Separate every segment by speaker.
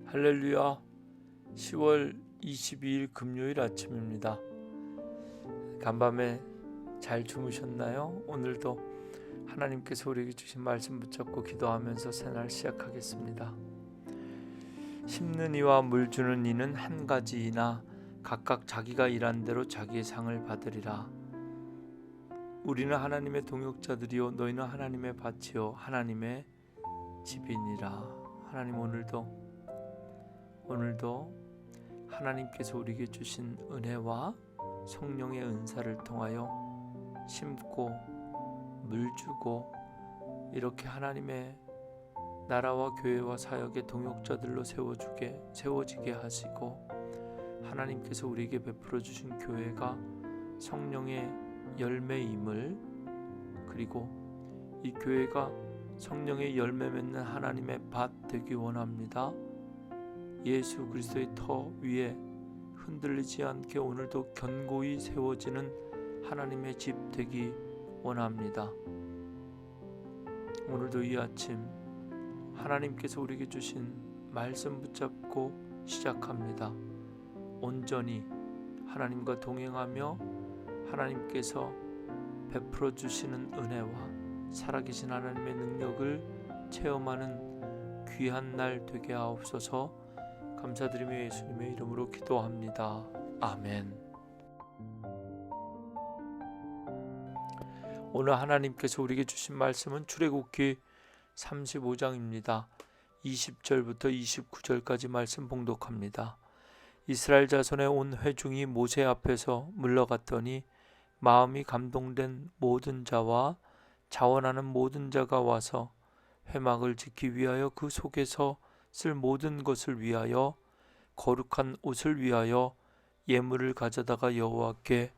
Speaker 1: 할렐루야. 10월 22일 금요일 아침입니다. 간밤에 잘 주무셨나요? 오늘도 하나님께서 우리에게 주신 말씀 붙잡고 기도하면서 새날 시작하겠습니다. 심는 이와 물 주는 이는 한 가지이나 각각 자기가 일한 대로 자기의 상을 받으리라. 우리는 하나님의 동역자들이요 너희는 하나님의 밭이요 하나님의 집이니라. 하나님 오늘도 하나님께서 우리에게 주신 은혜와 성령의 은사를 통하여 심고 물 주고 이렇게 하나님의 나라와 교회와 사역의 동역자들로 세워지게 하시고, 하나님께서 우리에게 베풀어 주신 교회가 성령의 열매임을, 그리고 이 교회가 성령의 열매 맺는 하나님의 밭 되기 원합니다. 예수 그리스도의 터 위에 흔들리지 않게 오늘도 견고히 세워지는 하나님의 집 되기 원합니다. 오늘도 이 아침 하나님께서 우리에게 주신 말씀 붙잡고 시작합니다. 온전히 하나님과 동행하며 하나님께서 베풀어 주시는 은혜와 살아계신 하나님의 능력을 체험하는 귀한 날 되게 하옵소서. 감사드리며 예수님의 이름으로 기도합니다. 아멘. 오늘 하나님께서 우리에게 주신 말씀은 출애굽기 35장입니다. 20절부터 29절까지 말씀 봉독합니다. 이스라엘 자손의 온 회중이 모세 앞에서 물러갔더니 마음이 감동된 모든 자와 자원하는 모든 자가 와서 회막을 짓기 위하여 그 속에서 쓸 모든 것을 위하여 거룩한 옷을 위하여 예물을 가져다가 여호와께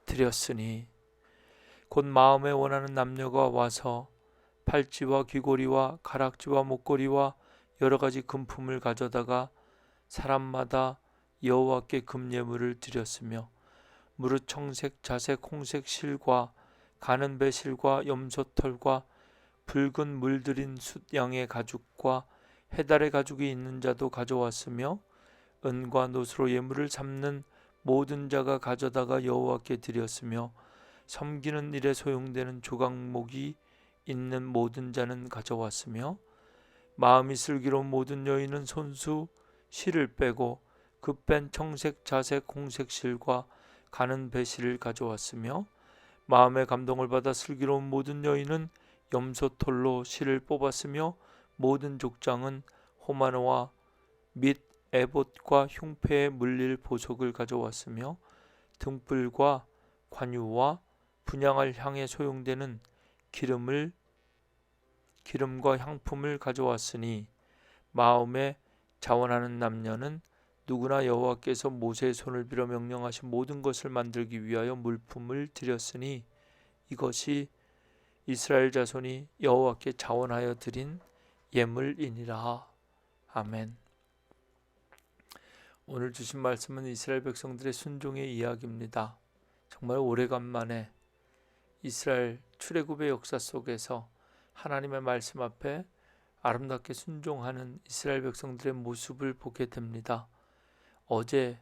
Speaker 1: 드렸으니, 곧 마음에 원하는 남녀가 와서 팔찌와 귀고리와 가락지와 목걸이와 여러 가지 금품을 가져다가 사람마다 여호와께 금예물을 드렸으며, 무릇 청색, 자색, 홍색 실과 가는 배실과 염소털과 붉은 물들인 숫양의 가죽과 해달의 가죽이 있는 자도 가져왔으며, 은과 노수로 예물을 삼는 모든 자가 가져다가 여호와께 드렸으며, 섬기는 일에 소용되는 조각목이 있는 모든 자는 가져왔으며, 마음이 슬기로운 모든 여인은 손수 실을 빼고 그 뺀 청색, 자색, 홍색 실과 가는 배실을 가져왔으며, 마음의 감동을 받아 슬기로운 모든 여인은 염소털로 실을 뽑았으며, 모든 족장은 호마노와 및 에봇과 흉패에 물릴 보석을 가져왔으며, 등불과 관유와 분향할 향에 소용되는 기름과 향품을 가져왔으니, 마음에 자원하는 남녀는 누구나 여호와께서 모세의 손을 빌어 명령하신 모든 것을 만들기 위하여 물품을 드렸으니, 이것이 이스라엘 자손이 여호와께 자원하여 드린 예물이니라. 아멘. 오늘 주신 말씀은 이스라엘 백성들의 순종의 이야기입니다. 정말 오래간만에 이스라엘 출애굽의 역사 속에서 하나님의 말씀 앞에 아름답게 순종하는 이스라엘 백성들의 모습을 보게 됩니다. 어제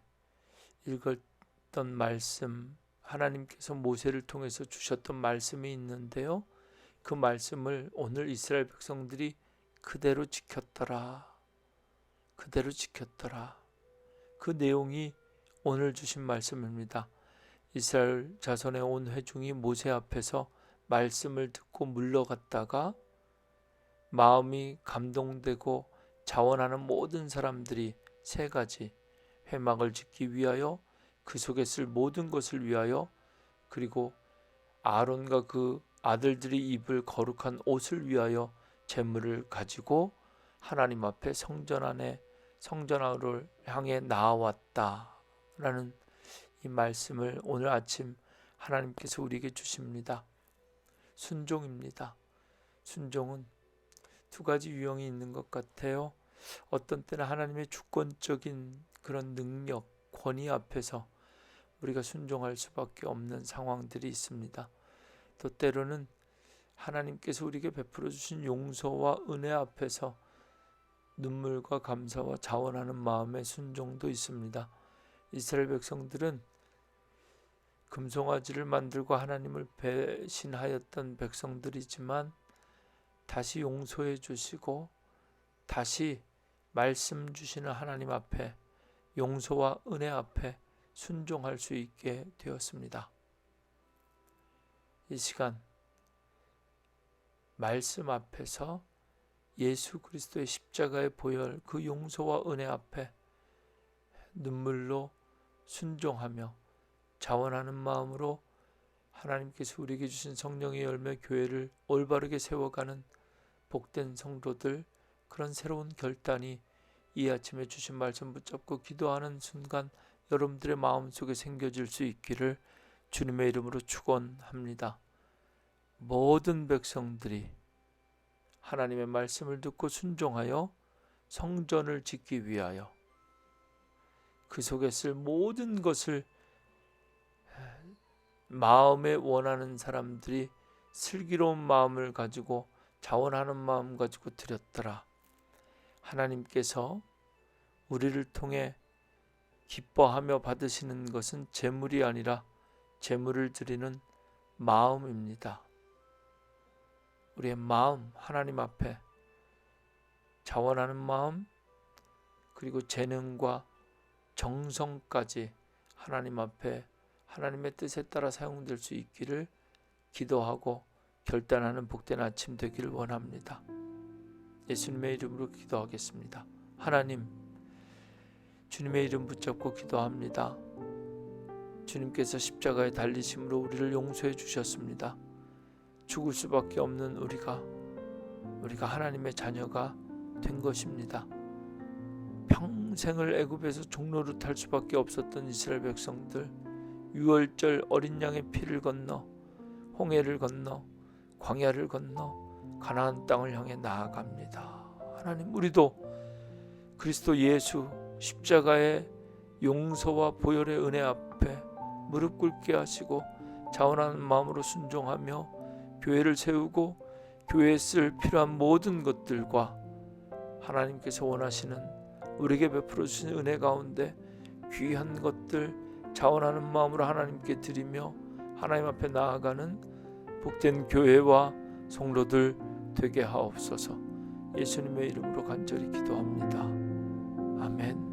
Speaker 1: 읽었던 말씀, 하나님께서 모세를 통해서 주셨던 말씀이 있는데요, 그 말씀을 오늘 이스라엘 백성들이 그대로 지켰더라. 그 내용이 오늘 주신 말씀입니다. 이스라엘 자손의 온 회중이 모세 앞에서 말씀을 듣고 물러갔다가 마음이 감동되고 자원하는 모든 사람들이 세 가지, 회막을 짓기 위하여, 그 속에 쓸 모든 것을 위하여, 그리고 아론과 그 아들들이 입을 거룩한 옷을 위하여 제물을 가지고 하나님 앞에 성전으로 향해 나아왔다라는 이 말씀을 오늘 아침 하나님께서 우리에게 주십니다. 순종입니다. 순종은 두 가지 유형이 있는 것 같아요. 어떤 때는 하나님의 주권적인 그런 능력, 권위 앞에서 우리가 순종할 수밖에 없는 상황들이 있습니다. 또 때로는 하나님께서 우리에게 베풀어 주신 용서와 은혜 앞에서 눈물과 감사와 자원하는 마음의 순종도 있습니다. 이스라엘 백성들은 금송아지를 만들고 하나님을 배신하였던 백성들이지만 다시 용서해 주시고 다시 말씀 주시는 하나님 앞에 용서와 은혜 앞에 순종할 수 있게 되었습니다. 이 시간 말씀 앞에서 예수 그리스도의 십자가의 보혈 그 용서와 은혜 앞에 눈물로 순종하며 자원하는 마음으로 하나님께서 우리에게 주신 성령의 열매 교회를 올바르게 세워가는 복된 성도들, 그런 새로운 결단이 이 아침에 주신 말씀 붙잡고 기도하는 순간 여러분들의 마음속에 생겨질 수 있기를 주님의 이름으로 축원합니다. 모든 백성들이 하나님의 말씀을 듣고 순종하여 성전을 짓기 위하여 그 속에 쓸 모든 것을 마음에 원하는 사람들이 슬기로운 마음을 가지고 자원하는 마음 가지고 드렸더라. 하나님께서 우리를 통해 기뻐하며 받으시는 것은 재물이 아니라 재물을 드리는 마음입니다. 우리의 마음, 하나님 앞에 자원하는 마음, 그리고 재능과 정성까지 하나님 앞에 하나님의 뜻에 따라 사용될 수 있기를 기도하고 결단하는 복된 아침 되기를 원합니다. 예수님의 이름으로 기도하겠습니다. 하나님, 주님의 이름 붙잡고 기도합니다. 주님께서 십자가에 달리심으로 우리를 용서해 주셨습니다. 죽을 수밖에 없는 우리가 하나님의 자녀가 된 것입니다. 평생을 애굽에서 종로를 탈 수밖에 없었던 이스라엘 백성들, 유월절 어린 양의 피를 건너 홍해를 건너 광야를 건너 가나안 땅을 향해 나아갑니다. 하나님, 우리도 그리스도 예수 십자가의 용서와 보혈의 은혜 앞에 무릎 꿇게 하시고 자원하는 마음으로 순종하며 교회를 세우고 교회에 쓸 필요한 모든 것들과 하나님께서 원하시는 우리에게 베풀어 주신 은혜 가운데 귀한 것들 자원하는 마음으로 하나님께 드리며 하나님 앞에 나아가는 복된 교회와 성도들 되게 하옵소서. 예수님의 이름으로 간절히 기도합니다. 아멘.